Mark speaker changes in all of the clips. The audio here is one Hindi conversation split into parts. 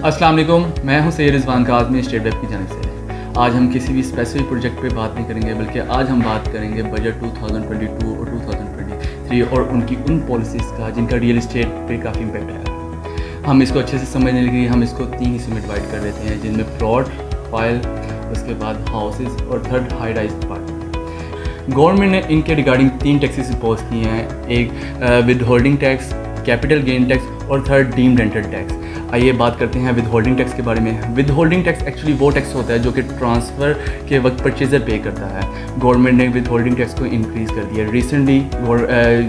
Speaker 1: अस्सलाम वालेकुम, मैं हूं सैयद रिजवान काज़मी स्टेट वेब की जानिब से। आज हम किसी भी स्पेसिफिक प्रोजेक्ट पे बात नहीं करेंगे, बल्कि आज हम बात करेंगे बजट 2022 और 2023 और उनकी उन पॉलिसीज़ का जिनका रियल इस्टेट पे काफ़ी इम्पैक्ट आया। हम इसको अच्छे से समझने के लिए हम इसको 3 हिस्सों में डिवाइड कर देते हैं, जिनमें प्लॉट, फाइल, उसके बाद हाउसेस और third high rise apartment. Government ने इनके रिगार्डिंग 3 टैक्सेस इम्पोज किए हैं, एक with holding tax, capital gain tax और थर्ड डीम्ड रेंटल टैक्स। आइए बात करते हैं विद होल्डिंग टैक्स के बारे में। विद होल्डिंग टैक्स एक्चुअली वो टैक्स होता है जो कि ट्रांसफ़र के वक्त परचेजर पे करता है। गवर्नमेंट ने विद होल्डिंग टैक्स को इंक्रीज़ कर दिया। रिसेंटली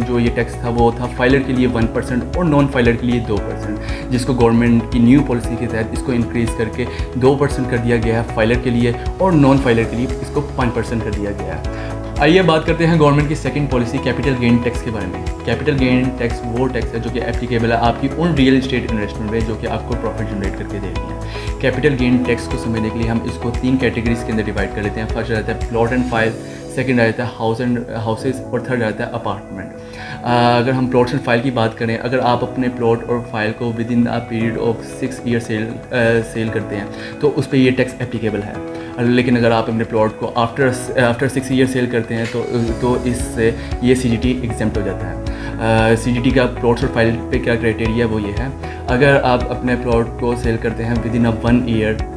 Speaker 1: जो ये टैक्स था वो था फाइलर के लिए 1% और नॉन फाइलर के लिए 2%, जिसको गवर्नमेंट की न्यू पॉलिसी के तहत इसको इंक्रीज़ करके 2% कर दिया गया है फाइलर के लिए, और नॉन फाइलर के लिए इसको 5% कर दिया गया है। आइए बात करते हैं गवर्नमेंट की second policy capital gain tax के बारे में। कैपिटल गेन टैक्स वो टैक्स है जो कि एप्लीकेबल है आपकी उन रियल एस्टेट इन्वेस्टमेंट में जो कि आपको प्रॉफिट जनरेट करके दे रही है। कैपिटल गेन टैक्स को समझने के लिए हम इसको 3 कैटेगरीज के अंदर डिवाइड कर लेते हैं। फर्स्ट रहता है प्लॉट एंड फाइल, सेकंड रहता है हाउसेस और थर्ड रहता है अपार्टमेंट। अगर हम प्लॉट्स एंड फाइल की बात करें, अगर आप अपने प्लॉट और फाइल को with in a period of 6 year cell करते हैं तो उस पर ये टैक्स एप्लीकेबल है। लेकिन अगर आप अपने प्लॉट को आफ्टर 6 ईयर सेल करते हैं तो इससे ये CGT एग्जेम्प्ट हो जाता है। CGT का प्लॉट्स और फाइल पे क्या क्राइटेरिया वो ये है, अगर आप अपने प्लॉट को सेल करते हैं विद इन अ 1 ईयर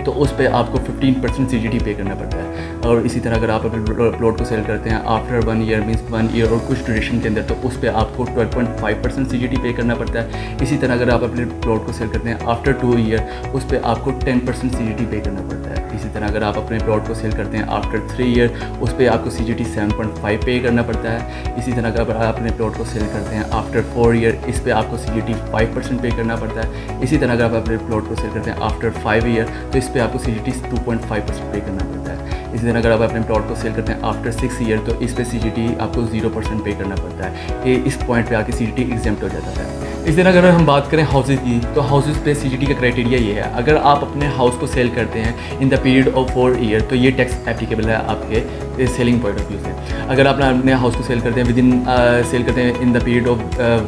Speaker 1: तो उस पर आपको 15% CGT पे करना पड़ता है। और इसी तरह अगर आप अपने प्लॉट को सेल करते हैं आफ्टर 1 ईयर मीन्स 1 ईयर और कुछ ड्यूरेशन के अंदर तो उस पर आपको 12.5% CGT पे करना पड़ता है। इसी तरह अगर आप अपने प्लॉट को सेल करते हैं आफ्टर 2 ईयर उस पर आपको 10% CGT पे करना पड़ता है। इसी तरह अगर आप अपने प्लॉट को सेल करते हैं आफ्टर 3 ईयर उस पर आपको CGT 7.5 पे करना पड़ता है। इसी तरह अगर आप अपने प्लॉट को सेल करते हैं आफ्टर 4 ईयर इस पर आपको CGT 5% पे करना पड़ता है। इसी तरह अगर आप अपने प्लॉट को सेल करते हैं आफ्टर 5 ईयर तो इस पर आपको CGT 2.5% पे करना पड़ता है। इसी तरह अगर आप अपने प्लॉट को सेल करते हैं आफ्टर 6 ईयर तो इस पे CGT आपको 0% पे करना पड़ता है। इस पॉइंट पे आके CGT एग्जेम्प्ट हो जाता है। इसी तरह अगर हम बात करें हाउसेज की तो हाउसेज पे CGT का क्राइटेरिया ये है, अगर आप अपने हाउस को सेल करते हैं in the period of 4 year तो ये टैक्स एप्लीकेबल है आपके सेलिंग पॉइंट ऑफ व्यू से। अगर आप अपने हाउस को सेल करते हैं सेल करते हैं in the period of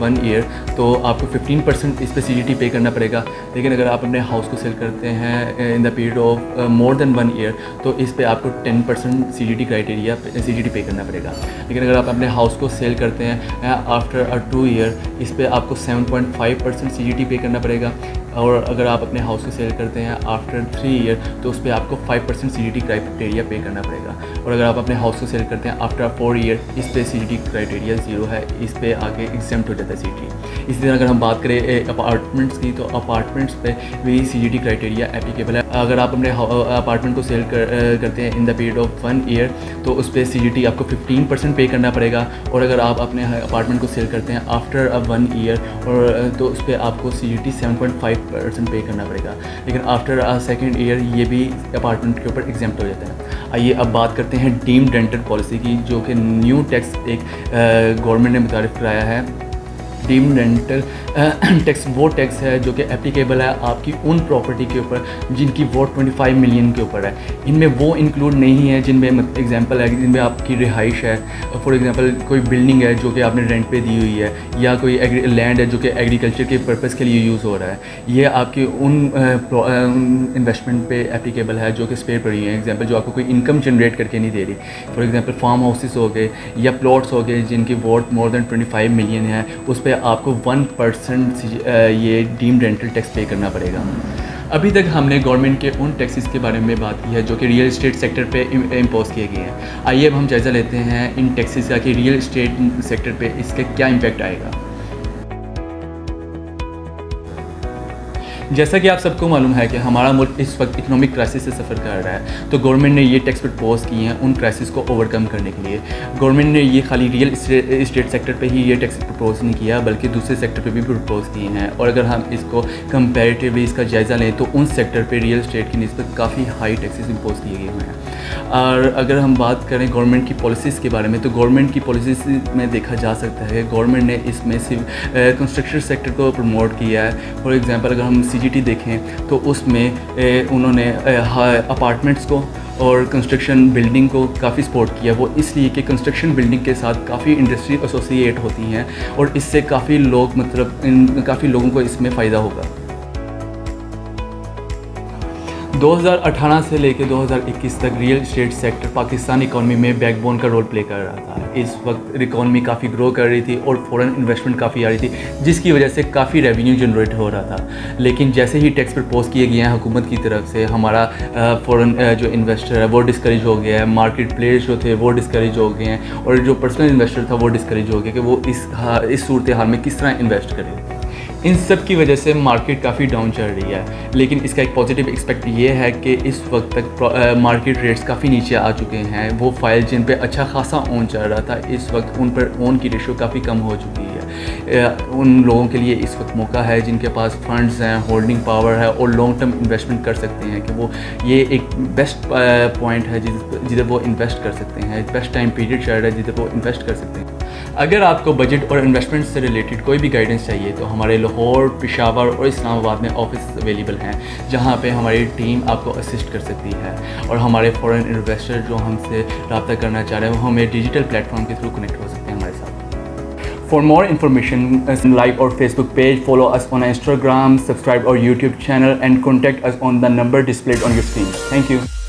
Speaker 1: 1 year तो आपको 15% इस पर CGT पे करना पड़ेगा। लेकिन अगर आप अपने हाउस को सेल करते हैं in the period of more than 1 year तो इस पर आपको 10% CGT पे करना पड़ेगा। लेकिन अगर आप अपने हाउस को सेल करते हैं आफ्टर 2 ईयर इस पर आपको 7.5% CGT पे करना पड़ेगा। और अगर आप अपने हाउस को सेल करते हैं आफ्टर 3 ईयर तो उस पर आपको 5% CGT क्राइटेरिया पे करना पड़ेगा। और अगर आप अपने हाउस को सेल करते हैं आफ्टर 4 ईयर इस पे CGT क्राइटेरिया 0 है, इस पे आगे एग्जेम्प्ट हो जाता है CGT। इसी तरह अगर हम बात करें अपार्टमेंट्स की तो अपार्टमेंट्स पे भी CGT क्राइटेरिया एप्लीकेबल है। अगर आप अपने अपार्टमेंट को सेल करते हैं in the period of 1 year तो उस पर CGT आपको 15% पे करना पड़ेगा। और अगर आप अपने अपार्टमेंट को सेल करते हैं आफ्टर 1 ईयर और तो उस पर आपको CGT 7.5% पे करना पड़ेगा। लेकिन आफ्टर 2nd ईयर ये भी अपार्टमेंट के ऊपर एग्जेम्प्ट हो जाता है। आइए अब बात करते हैं डीम्ड रेंटल पॉलिसी की, जो कि न्यू टैक्स एक गवर्नमेंट ने मुतारिफ कराया है। डीम्ड रेंटल टैक्स वो टैक्स है जो कि एप्लीकेबल है आपकी उन प्रॉपर्टी के ऊपर जिनकी वॉट 25 मिलियन के ऊपर है। इनमें वो इंक्लूड नहीं है जिनमें एग्जांपल है जिनमें आपकी रिहाइश है, फॉर एग्जांपल कोई बिल्डिंग है जो कि आपने रेंट पे दी हुई है, या कोई लैंड है जो कि एग्रीकल्चर के पर्पज़ के लिए यूज़ हो रहा है। ये आपकी उन इन्वेस्टमेंट पे एप्लीकेबल है जो कि स्पेयर पड़ी है। एग्जाम्पल जो आपको कोई इनकम जनरेट करके नहीं दे रही, फॉर एग्जाम्पल फार्म हाउसेस हो गए या प्लॉट्स हो गए जिनकी वॉट मोर देन 25 मिलियन है, उस पर आपको 1% ये डीम्ड रेंटल टैक्स पे करना पड़ेगा। अभी तक हमने गवर्नमेंट के उन टैक्सेस के बारे में बात की है जो कि रियल एस्टेट सेक्टर पे इम्पोज किए गए हैं। आइए अब हम जायज़ा लेते हैं इन टैक्सेस का कि रियल एस्टेट सेक्टर पे इसका क्या इम्पैक्ट आएगा। जैसा कि आप सबको मालूम है कि हमारा मुल्क इस वक्त इकोनॉमिक क्राइसिस से सफ़र कर रहा है, तो गवर्नमेंट ने ये टैक्स प्रपोज किए हैं उन क्राइसिस को ओवरकम करने के लिए। गवर्नमेंट ने ये खाली रियल इस्टेट सेक्टर पे ही ये टैक्स प्रपोज नहीं किया बल्कि दूसरे सेक्टर पे भी प्रपोज किए हैं। और अगर हम इसको कंपैरेटिवली इसका जायज़ा लें तो उन सेक्टर पे रियल इस्टेट की निस्बत काफ़ी हाई टैक्सेस इम्पोज किए गए हैं। और अगर हम बात करें गवर्नमेंट की पॉलिसीज़ के बारे में तो गवर्नमेंट की पॉलिसीज़ में देखा जा सकता है कि गवर्नमेंट ने इसमें सिर्फ कंस्ट्रक्शन सेक्टर को प्रमोट किया है। फॉर एग्ज़ाम्पल अगर हम CGT देखें तो उसमें उन्होंने अपार्टमेंट्स को और कंस्ट्रक्शन बिल्डिंग को काफ़ी सपोर्ट किया। वो इसलिए कि कंस्ट्रक्शन बिल्डिंग के साथ काफ़ी इंडस्ट्री एसोसिएट होती हैं और इससे काफ़ी लोग काफ़ी लोगों को इसमें फ़ायदा होगा। 2018 से लेकर 2021 तक real estate sector Pakistan economy में बैकबोन का रोल प्ले कर रहा था। इस वक्त इकॉनमी काफ़ी ग्रो कर रही थी और फ़ॉरेन इन्वेस्टमेंट काफ़ी आ रही थी, जिसकी वजह से काफ़ी रेवेन्यू जनरेट हो रहा था। लेकिन जैसे ही टैक्स प्रपोज किए गए हैं हुकूमत की तरफ से, हमारा फ़ॉरेन जो इन्वेस्टर है वो डिस्करेज हो गया है, मार्केट प्लेयर्स जो थे वो डिस्करेज हो गए हैं, और जो पर्सनल इन्वेस्टर था वो डिस्करेज हो गया कि वो इस सूरत हाल में किस तरह इन्वेस्ट करें। इन सब की वजह से मार्केट काफ़ी डाउन चल रही है। लेकिन इसका एक पॉजिटिव एक्सपेक्ट ये है कि इस वक्त तक मार्केट रेट्स काफ़ी नीचे आ चुके हैं। वो फाइल जिन पे अच्छा खासा ओन चल रहा था, इस वक्त उन पर ओन की रेशियो काफ़ी कम हो चुकी है। उन लोगों के लिए इस वक्त मौका है जिनके पास फंड्स हैं, होल्डिंग पावर है और लॉन्ग टर्म इन्वेस्टमेंट कर सकते हैं, कि वो ये एक बेस्ट पॉइंट है जिधर वो इन्वेस्ट कर सकते हैं। बेस्ट टाइम पीरियड चल रहा है जिधर वो इन्वेस्ट कर सकते हैं। अगर आपको बजट और इन्वेस्टमेंट से रिलेटेड कोई भी गाइडेंस चाहिए तो हमारे लाहौर, पेशावर और इस्लामाबाद में ऑफिस अवेलेबल हैं, जहां पे हमारी टीम आपको असिस्ट कर सकती है। और हमारे फॉरेन इन्वेस्टर जो हमसे रब्ता करना चाह रहे हैं वो हमें डिजिटल प्लेटफॉर्म के थ्रू कनेक्ट हो सकते हैं हमारे साथ। फॉर मोर इन्फॉर्मेशन लाइक और Facebook page, follow us on Instagram, subscribe और YouTube channel and contact us on the number displayed on your screen. Thank you.